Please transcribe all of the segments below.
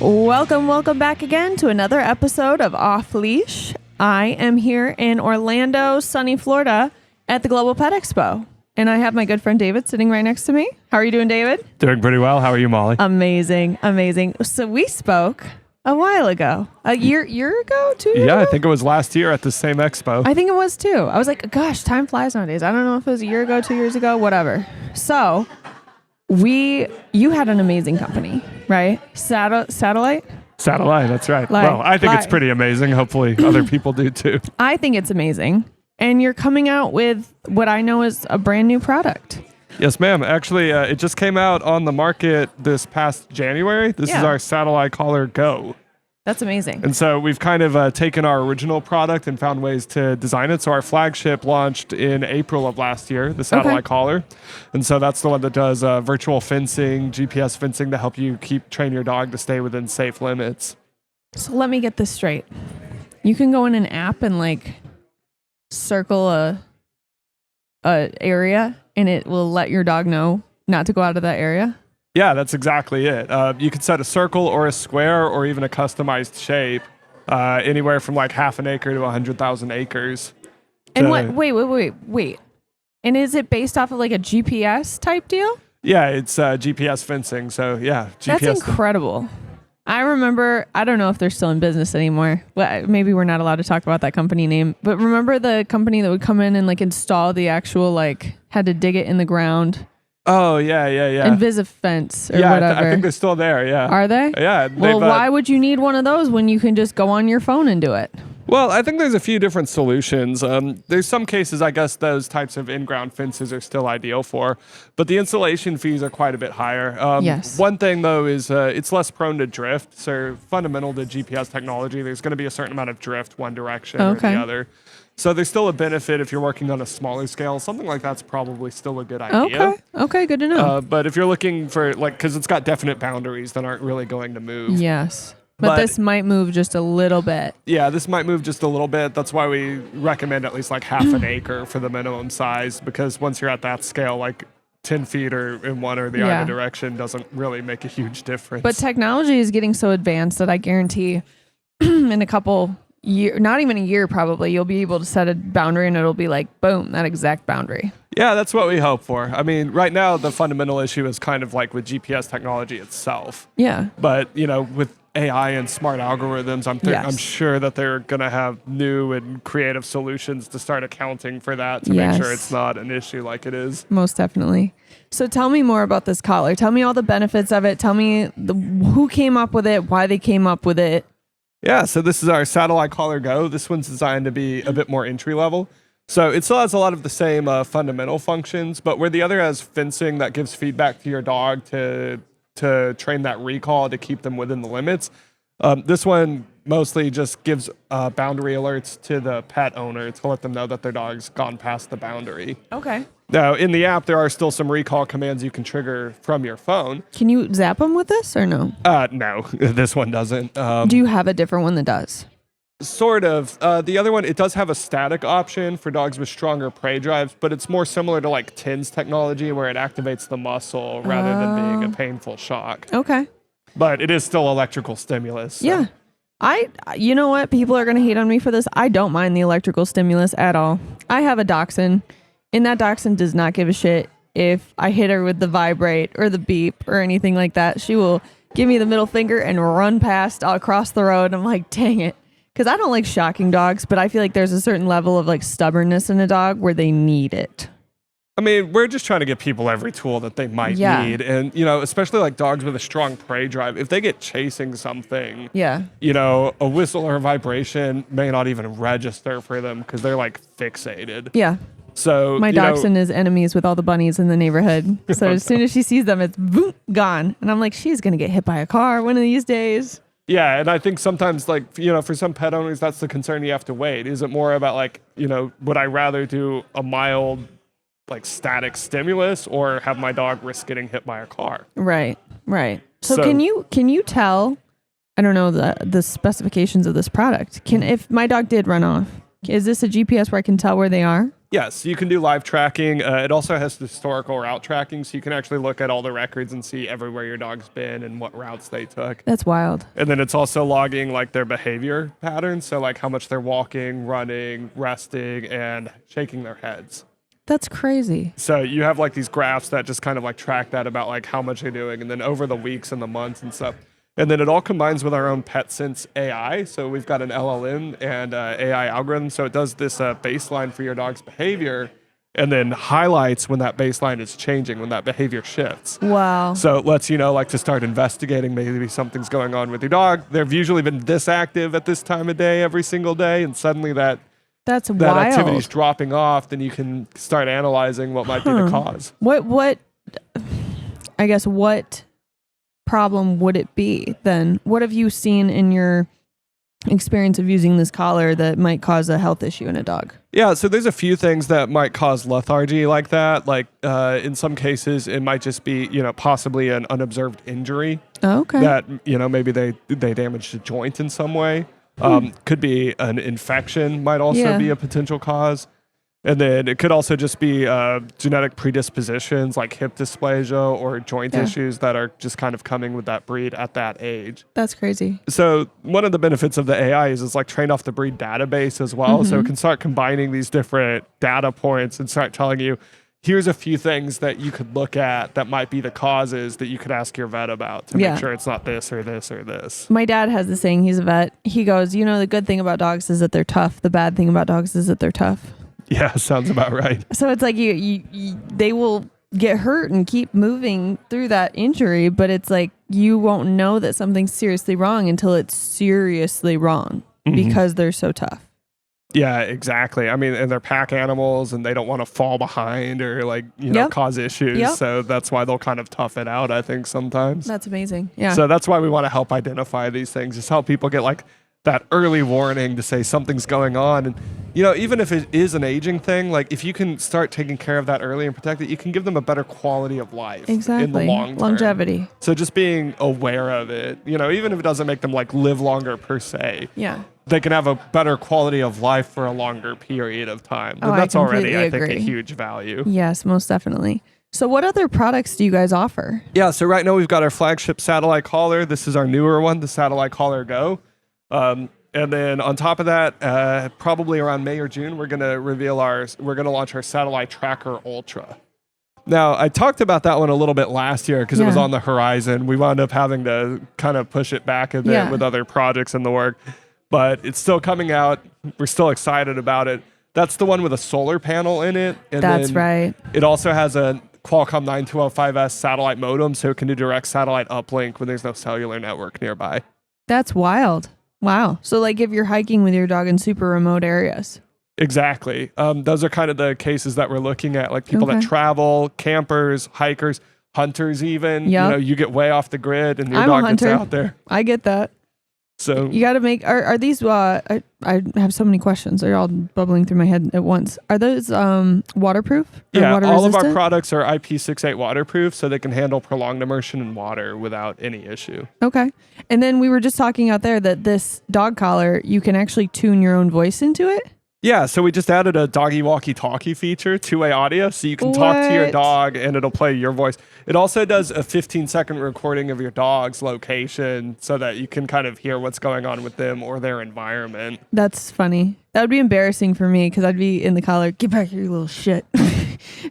Welcome back again to another episode of Off Leash. I am here in Orlando, sunny Florida at the Global Pet Expo. And I have my good friend David sitting right next to me. How are you doing, David? Doing pretty well. How are you, Molly? Amazing. So we spoke a while ago. A year ago? 2 years ago? Yeah, I think it was last year at the same expo. I think it was too. I was like, gosh, time flies nowadays. I don't know if it was a year ago, 2 years ago, whatever. So you had an amazing company, right? Satellai? Satellai, that's right. Well, I think it's pretty amazing. Hopefully other people do too. I think it's amazing. And you're coming out with what I know is a brand new product. Yes, ma'am. Actually, it just came out on the market this past January. This is our Satellai Collar Go. That's amazing. And so we've kind of taken our original product and found ways to design it. So our flagship launched in April of last year, the Satellai Collar. And so that's the one that does virtual fencing, GPS fencing to help you train your dog to stay within safe limits. So let me get this straight. You can go in an app and circle a area and it will let your dog know not to go out of that area? Yeah, that's exactly it. You could set a circle or a square or even a customized shape, anywhere from half an acre to 100,000 acres. And wait. And is it based off of a GPS type deal? Yeah, it's GPS fencing. So yeah, GPS. That's incredible. I remember, I don't know if they're still in business anymore. Well, maybe we're not allowed to talk about that company name. But remember the company that would come in and install the actual, had to dig it in the ground? Oh, yeah. Invisifence or whatever. I think they're still there, yeah. Are they? Yeah. Well, why would you need one of those when you can just go on your phone and do it? Well, I think there's a few different solutions. There's some cases, I guess, those types of in-ground fences are still ideal for, but the installation fees are quite a bit higher. Yes. One thing, though, is it's less prone to drift. So fundamental to GPS technology, there's going to be a certain amount of drift one direction or the other. So there's still a benefit if you're working on a smaller scale. Something like that's probably still a good idea. Okay, good to know. But if you're looking for, because it's got definite boundaries that aren't really going to move. Yes. But this might move just a little bit. Yeah, this might move just a little bit. That's why we recommend at least half an acre for the minimum size, because once you're at that scale, 10 feet or in one or the other direction doesn't really make a huge difference. But technology is getting so advanced that I guarantee in a couple years, not even a year probably, you'll be able to set a boundary and it'll be boom, that exact boundary. Yeah, that's what we hope for. I mean, right now the fundamental issue is kind of with GPS technology itself. Yeah. But, with AI and smart algorithms, I'm sure that they're going to have new and creative solutions to start accounting for that to make sure it's not an issue like it is. Most definitely. So tell me more about this collar. Tell me all the benefits of it. Tell me who came up with it, why they came up with it. Yeah, so this is our Satellai Collar Go. This one's designed to be a bit more entry level. So it still has a lot of the same fundamental functions, but where the other has fencing that gives feedback to your dog to train that recall to keep them within the limits. This one mostly just gives boundary alerts to the pet owner to let them know that their dog's gone past the boundary. Okay. Now, in the app, there are still some recall commands you can trigger from your phone. Can you zap them with this or no? No, this one doesn't. Do you have a different one that does? Sort of. The other one, it does have a static option for dogs with stronger prey drives, but it's more similar to TIN's technology where it activates the muscle rather than being a painful shock. Okay. But it is still electrical stimulus. So. Yeah. You know what? People are going to hate on me for this. I don't mind the electrical stimulus at all. I have a dachshund, and that dachshund does not give a shit if I hit her with the vibrate or the beep or anything like that. She will give me the middle finger and run past across the road. I'm like, dang it. Because I don't like shocking dogs, but I feel like there's a certain level of stubbornness in a dog where they need it. I mean, we're just trying to give people every tool that they might need. And, especially dogs with a strong prey drive, if they get chasing something, a whistle or a vibration may not even register for them because they're fixated. Yeah. So my dachshund is enemies with all the bunnies in the neighborhood. So as soon as she sees them, it's boom, gone. And I'm like, she's going to get hit by a car one of these days. Yeah, and I think sometimes, for some pet owners, that's the concern you have to weigh. Is it more about, would I rather do a mild, static stimulus or have my dog risk getting hit by a car? Right. So can you tell, I don't know the specifications of this product. If my dog did run off, is this a GPS where I can tell where they are? Yes, you can do live tracking. It also has historical route tracking, so you can actually look at all the records and see everywhere your dog's been and what routes they took. That's wild. And then it's also logging like their behavior patterns, so like how much they're walking, running, resting, and shaking their heads. That's crazy. So you have like these graphs that just kind of like track that about like how much they're doing, and then over the weeks and the months and stuff. And then it all combines with our own PetSense AI. So we've got an LLM and AI algorithm. So it does this baseline for your dog's behavior and then highlights when that baseline is changing, when that behavior shifts. Wow. So it lets you know like to start investigating maybe something's going on with your dog. They've usually been this active at this time of day every single day, and suddenly that wild. activity's dropping off, then you can start analyzing what might be the cause. What problem would it be then? What have you seen in your experience of using this collar that might cause a health issue in a dog? Yeah, so there's a few things that might cause lethargy like that. Like in some cases, it might just be, possibly an unobserved injury. Oh, okay. That, maybe they damaged a joint in some way. Could be an infection, might also be a potential cause. And then it could also just be genetic predispositions like hip dysplasia or joint issues that are just kind of coming with that breed at that age. That's crazy. So one of the benefits of the AI is it's like trained off the breed database as well. So it can start combining these different data points and start telling you, here's a few things that you could look at that might be the causes that you could ask your vet about to make sure it's not this or this or this. My dad has the saying, he's a vet. He goes, the good thing about dogs is that they're tough. The bad thing about dogs is that they're tough. Yeah, sounds about right. So it's like they will get hurt and keep moving through that injury, but it's like you won't know that something's seriously wrong until it's seriously wrong because they're so tough. Yeah, exactly. I mean, and they're pack animals and they don't want to fall behind or cause issues. Yep. So that's why they'll kind of tough it out, I think, sometimes. That's amazing. Yeah. So that's why we want to help identify these things, just help people get like that early warning to say something's going on. And, even if it is an aging thing, like if you can start taking care of that early and protect it, you can give them a better quality of life in the long term. Longevity. So just being aware of it, even if it doesn't make them like live longer per se. Yeah. They can have a better quality of life for a longer period of time. And that's already, I think, a huge value. Yes, most definitely. So what other products do you guys offer? Yeah, so right now we've got our flagship Satellai collar. This is our newer one, the Satellai Collar Go. And then on top of that, probably around May or June, we're going to launch our Satellai Tracker Ultra. Now, I talked about that one a little bit last year because it was on the horizon. We wound up having to kind of push it back a bit with other projects in the work, but it's still coming out. We're still excited about it. That's the one with a solar panel in it. And That's right. It also has a Qualcomm 9205S satellite modem, so it can do direct satellite uplink when there's no cellular network nearby. That's wild. Wow. So like if you're hiking with your dog in super remote areas. Exactly. Those are kind of the cases that we're looking at, like people that travel, campers, hikers, hunters even. You get way off the grid and your dog gets out there. I get that. So you got to make, are these, I have so many questions. They're all bubbling through my head at once. Are those waterproof? Yeah, water all resistant? of our products are IP68 waterproof, so they can handle prolonged immersion in water without any issue. Okay. And then we were just talking out there that this dog collar, you can actually tune your own voice into it. Yeah, so we just added a doggy walkie-talkie feature, two-way audio, so you can talk to your dog and it'll play your voice. It also does a 15-second recording of your dog's location so that you can kind of hear what's going on with them or their environment. That's funny. That would be embarrassing for me because I'd be in the collar, get back here, you little shit.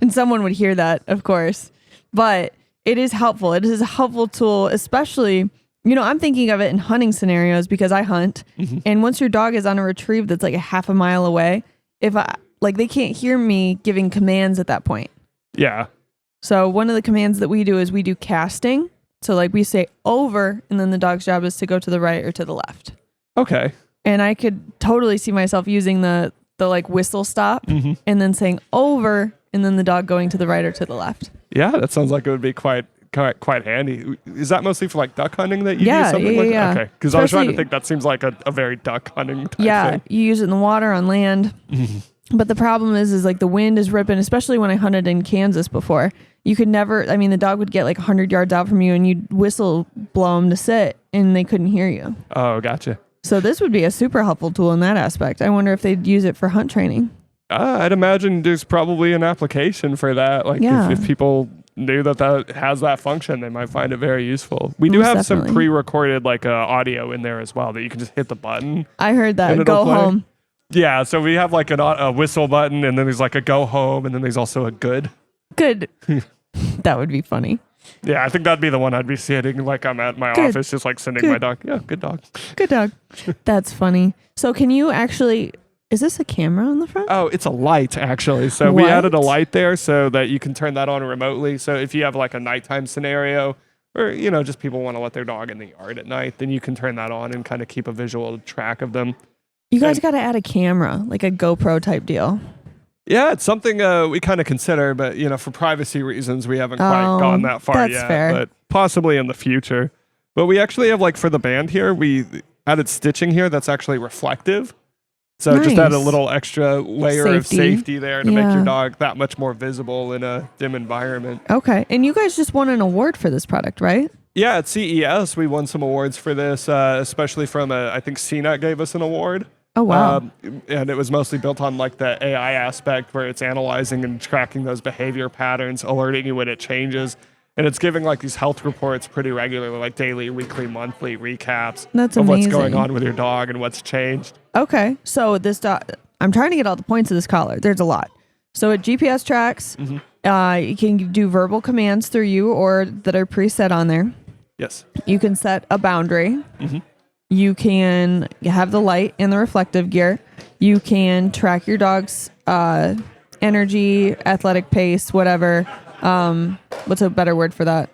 And someone would hear that, of course. But it is helpful. It is a helpful tool, especially... I'm thinking of it in hunting scenarios because I hunt. And once your dog is on a retrieve that's like a half a mile away, they can't hear me giving commands at that point. Yeah. So one of the commands that we do is we do casting. So like we say over, and then the dog's job is to go to the right or to the left. Okay. And I could totally see myself using the like whistle stop and then saying over, and then the dog going to the right or to the left. Yeah, that sounds like it would be quite handy. Is that mostly for like duck hunting that you use something like that? Okay, because I was trying to think that seems like a very duck hunting type thing. You use it in the water, on land. But the problem is like the wind is ripping, especially when I hunted in Kansas before. You could never, the dog would get like 100 yards out from you and you'd whistle blow them to sit and they couldn't hear you. Oh, gotcha. So this would be a super helpful tool in that aspect. I wonder if they'd use it for hunt training. I'd imagine there's probably an application for that. Like Yeah. if people knew that has that function, they might find it very useful. We do Most have some definitely. pre-recorded like audio in there as well that you can just hit the button. I heard And that. it'll Go play. home. Yeah, so we have like a whistle button, and then there's like a go home, and then there's also a good. Good. That would be funny. Yeah, I think that'd be the one I'd be sitting like I'm at my Good. office, just like sending Good. my dog. Yeah, good dog. Good dog. That's funny. So can you actually, is this a camera on the front? Oh, it's a light actually. So we What? added a light there so that you can turn that on remotely. So if you have like a nighttime scenario, or just people want to let their dog in the yard at night, then you can turn that on and kind of keep a visual track of them. You guys got to add a camera, like a GoPro type deal. Yeah, it's something we kind of consider, but for privacy reasons, we haven't quite gone that far that's yet. fair. But possibly in the future. But we actually have like for the band here, we added stitching here that's actually reflective. So just add a Nice. little extra layer of Safety. safety there to make Yeah. your dog that much more visible in a dim environment. Okay. And you guys just won an award for this product, right? Yeah, at CES, we won some awards for this, especially from, I think CNET gave us an award. Oh, wow. And it was mostly built on like the AI aspect where it's analyzing and tracking those behavior patterns, alerting you when it changes. And it's giving like these health reports pretty regularly, like daily, weekly, monthly recaps That's of what's amazing. going on with your dog and what's changed. Okay. So this dog, I'm trying to get all the points of this collar. There's a lot. So it GPS tracks. Mm-hmm. You can do verbal commands through you or that are preset on there. Yes. You can set a boundary. Mm-hmm. You can have the light and the reflective gear. You can track your dog's energy, athletic pace, whatever. What's a better word for that?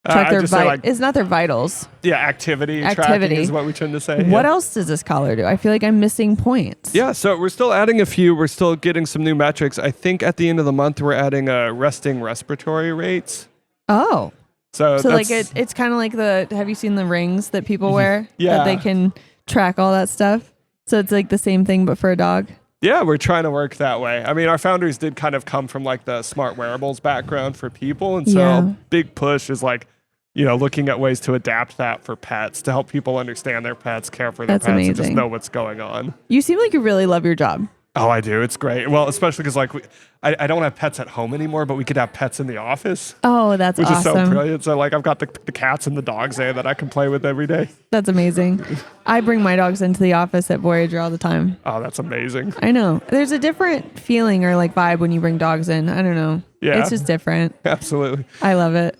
Track I'd their just say, like, it's not their vitals. Yeah, activity tracking Activity. is what we tend to say. What yeah. else does this collar do? I feel like I'm missing points. Yeah, so we're still adding a few. We're still getting some new metrics. I think at the end of the month, we're adding resting respiratory rates. Oh. So like that's- it's kind of like have you seen the rings that people wear? Yeah. That they can track all that stuff. So it's like the same thing, but for a dog. Yeah, we're trying to work that way. I mean, our founders did kind of come from like the smart wearables background for people. And so Yeah. a big push is like, looking at ways to adapt that for pets to help people understand their pets, care for their That's pets, and just amazing. know what's going on. You seem like you really love your job. Oh, I do. It's great. Well, especially because like I don't have pets at home anymore, but we could have pets in the office, Oh, that's which is so awesome. brilliant. So like I've got the cats and the dogs there that I can play with every day. That's amazing. I bring my dogs into the office at Voyager all the time. Oh, that's amazing. I know. There's a different feeling or like vibe when you bring dogs in. I don't know. Yeah. It's just different. Absolutely. I love it.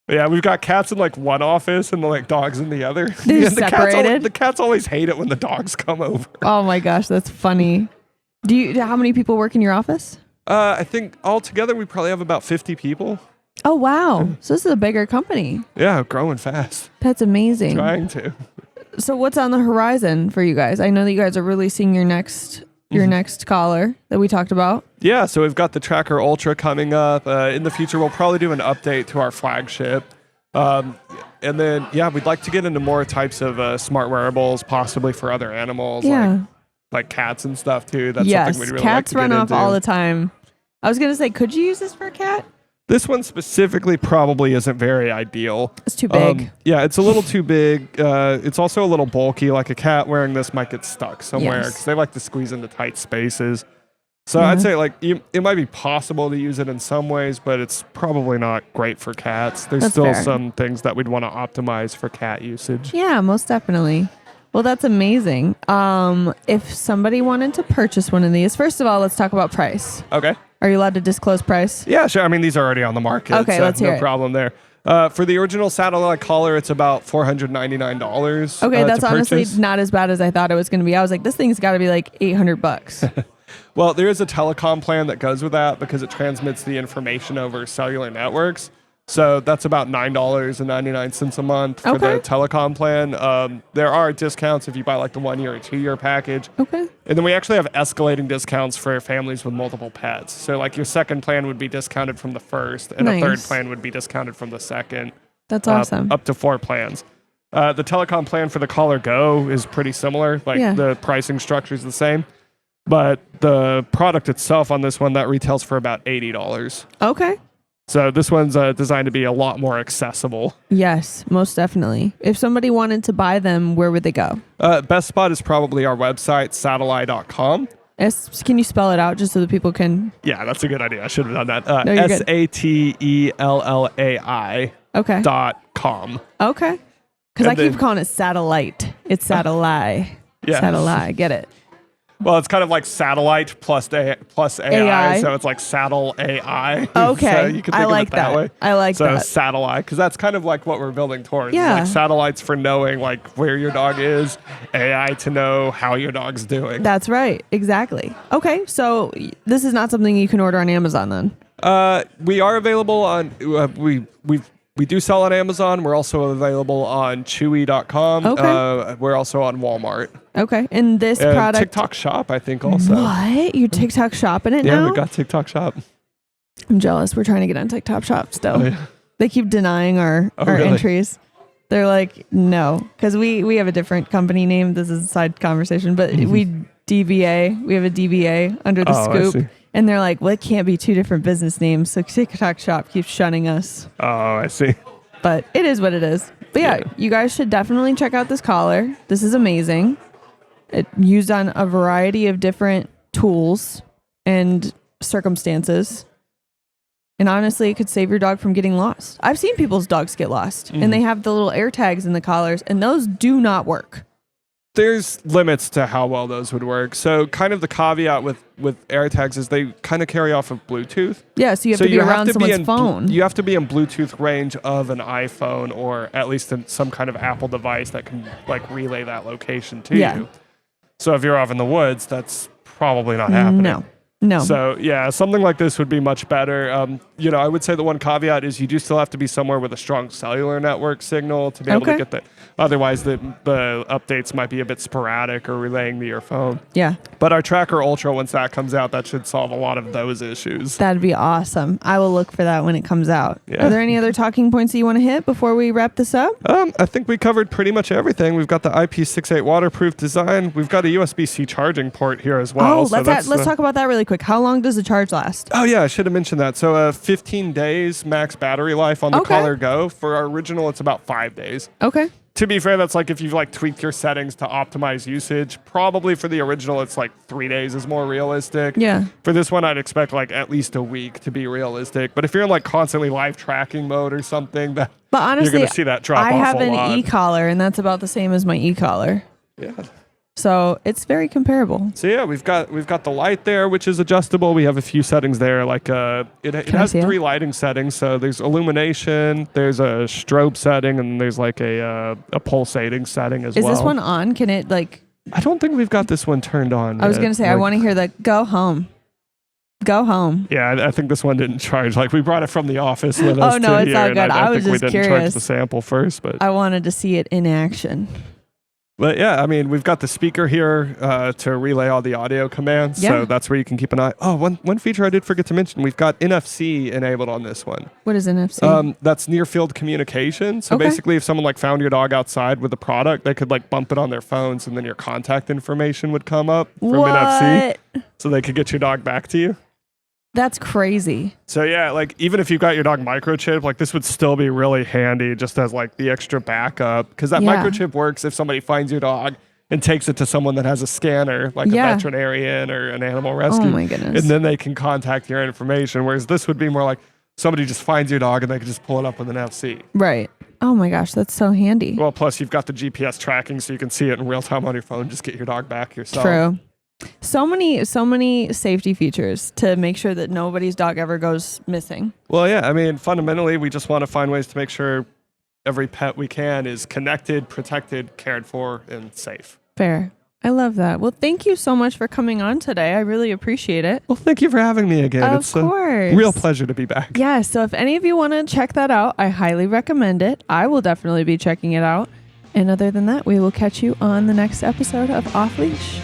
Yeah, we've got cats in like one office and like dogs in the other. They're Yeah, separated? The cats always hate it when the dogs come over. Oh my gosh, that's funny. How many people work in your office? I think altogether we probably have about 50 people. Oh wow. So this is a bigger company. Yeah, growing fast. That's amazing. Trying to. So what's on the horizon for you guys? I know that you guys are releasing your next collar that we talked about. Yeah, so we've got the Tracker Ultra coming up. In the future, we'll probably do an update to our flagship. And then, we'd like to get into more types of smart wearables, possibly for other animals, Yeah. like cats and stuff too. That's Yes. something we'd really Cats like to run get off into. all the time. I was gonna say, could you use this for a cat? This one specifically probably isn't very ideal. It's too big. Yeah, it's a little too big. It's also a little bulky. Like a cat wearing this might get stuck somewhere Yes. because they like to squeeze into tight spaces. So Yeah. I'd say like it might be possible to use it in some ways, but it's probably not great for cats. There's That's still fair. some things that we'd want to optimize for cat usage. Yeah, most definitely. Well, that's amazing. If somebody wanted to purchase one of these, first of all, let's talk about price. Okay. Are you allowed to disclose price? Yeah, sure. I mean, these are already on the market. Okay, so let's hear no it. problem there. For the original Satellai collar, it's about $499. Okay, that's to honestly purchase. not as bad as I thought it was going to be. I was like, this thing's got to be like $800. Well, there is a telecom plan that goes with that because it transmits the information over cellular networks. So that's about $9.99 a month for Okay. the telecom plan. There are discounts if you buy like the 1 year or 2 year package. Okay. And then we actually have escalating discounts for families with multiple pets. So like your second plan would be discounted from the first, and a third Nice. plan would be discounted from the second. That's awesome. Up to 4 plans. The telecom plan for the Collar Go is pretty similar. Like Yeah. the pricing structure is the same. But the product itself on this one, that retails for about $80. Okay. So this one's designed to be a lot more accessible. Yes, most definitely. If somebody wanted to buy them, where would they go? Best spot is probably our website, satellai.com. Can you spell it out just so that people can? Yeah, that's a good idea. I should have done that. No, you're good. SATELLAI Okay. .com. Okay. Because I And keep then- calling it satellite. It's Satellai. Yeah. Satellai. Get it? Well, it's kind of like satellite plus AI, so it's like saddle AI. Okay. So you can think I like of it that way. I like So that. satellite, because that's kind of like what we're building towards. Yeah. Like satellites for knowing like where your dog is, AI to know how your dog's doing. That's right. Exactly. Okay. So this is not something you can order on Amazon then? We are available on we do sell on Amazon. We're also available on Chewy.com. Okay. We're also on Walmart. Okay. And this product. TikTok Shop, I think also. What? You're TikTok shopping it Yeah, now? we got TikTok Shop. I'm jealous. We're trying to get on TikTok Shop still. Oh, yeah. They keep denying our really? entries. They're like, no, because we have a different company name. This is a side conversation, but we DBA. We have a DBA under the Oh, I see. scoop. And they're like, well, it can't be two different business names. So TikTok Shop keeps shunning us. Oh, I see. But it is what it is. But yeah, Yeah. you guys should definitely check out this collar. This is amazing. It used on a variety of different tools and circumstances. And honestly, it could save your dog from getting lost. I've seen people's dogs get lost and they have the little air tags in the collars and those do not work. There's limits to how well those would work. So kind of the caveat with AirTags is they kind of carry off of Bluetooth. Yeah, so you have to be around someone's in phone. You have to be in Bluetooth range of an iPhone or at least in some kind of Apple device that can like relay that location to Yeah. you. So if you're off in the woods, that's probably not happening. No. So yeah, something like this would be much better. I would say the one caveat is you do still have to be somewhere with a strong cellular network signal to be able to Okay. get that. Otherwise, the updates might be a bit sporadic or relaying to your phone. Yeah, But our Tracker Ultra, once that comes out, that should solve a lot of those issues. that'd be awesome. I will look for that when it comes out. Yeah. Are there any other talking points that you want to hit before we wrap this up? I think we covered pretty much everything. We've got the IP68 waterproof design. We've got a USB-C charging port here as well. Let's talk about that really quick. How long does the charge last? Oh, yeah, I should have mentioned that. So 15 days max battery life on the Okay. Collar Go. For our original, it's about 5 days. Okay. To be fair, that's like if you've like tweaked your settings to optimize usage. Probably for the original, it's like 3 days is more realistic. Yeah. For this one, I'd expect like at least a week to be realistic. But if you're in like constantly live tracking mode or something, that But honestly, you're going to see that drop I off have a an lot. e-collar, and that's about the same as my e-collar. Yeah. So it's very comparable. So yeah, we've got the light there, which is adjustable. We have a few settings there, like it Can I has see it? 3 lighting settings. So there's illumination, there's a strobe setting, and there's like a pulsating setting as Is well. this one on? Can it like? I don't think we've got this one turned on. I was yet. gonna say I Like- want to hear the go home. Go home. Yeah, I think this one didn't charge. Like we brought it from the office with us. Oh, no, to it's here, all and good. I was think we just didn't curious. charge the sample first, but I wanted to see it in action. yeah, I mean we've got the speaker here to relay all the audio commands. Yeah. So that's where you can keep an eye. Oh, one feature I did forget to mention: we've got NFC enabled on this one. What is NFC? That's near field communication. So Okay. basically, if someone like found your dog outside with a product, they could like bump it on their phones, and then your contact information would come up from NFC, What? so they could get your dog back to you. That's crazy. So yeah, like even if you've got your dog microchip, like this would still be really handy just as like the extra backup, because that Yeah. microchip works if somebody finds your dog and takes it to someone that has a scanner, like Yeah. a veterinarian or an animal rescue. Oh my goodness. And then they can contact your information. Whereas this would be more like somebody just finds your dog and they can just pull it up with an FC. Right. Oh my gosh, that's so handy. Well, plus you've got the GPS tracking, so you can see it in real time on your phone. Just get your dog back yourself. True. So many safety features to make sure that nobody's dog ever goes missing. Well, yeah. I mean, fundamentally, we just want to find ways to make sure every pet we can is connected, protected, cared for, and safe. Fair. I love that. Well, thank you so much for coming on today. I really appreciate it. Well, thank you for having me again. Of It's course. a real pleasure to be back. Yeah, so if any of you want to check that out, I highly recommend it. I will definitely be checking it out. And other than that, we will catch you on the next episode of Off Leash.